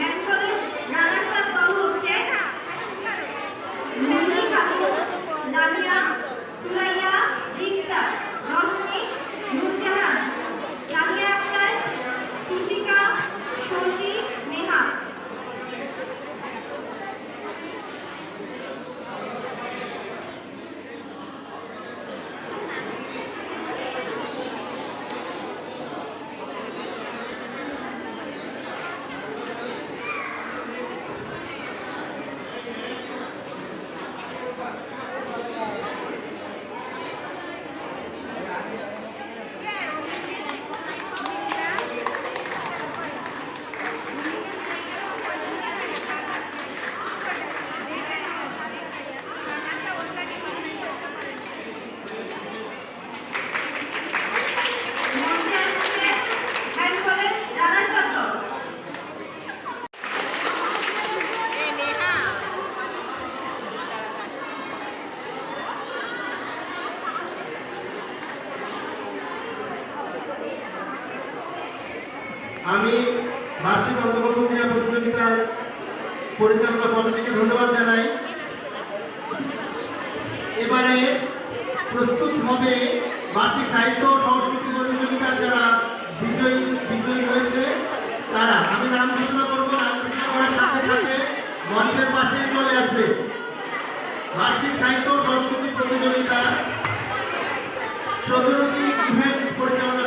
হ্যান্ডবলের runners up দল হচ্ছে মুন্নি খাতুন, লামিয়া, সুরাইয়া, রিক্তা, রশনি, নূরজাহান, লামিয়া আক্তার, তুষিকা, শশী, নেহা। মঞ্চে আসছে হ্যান্ডবলের রানার্স আপ দল। আমি বার্ষিক অন্তর্গত ক্রীড়া প্রতিযোগিতার পরিচালনা কমিটিকে ধন্যবাদ জানাই। এবারে প্রস্তুত হবে বার্ষিক সাহিত্য ও সংস্কৃতি প্রতিযোগিতার যারা বিজয়ী হয়েছে তারা। আমি নাম ঘোষণা করব, নাম ঘোষণা করার সাথে সাথে মঞ্চের পাশে চলে আসবে। বার্ষিক সাহিত্য ও সংস্কৃতি প্রতিযোগিতা 17টি ইভেন্ট পরিচালনা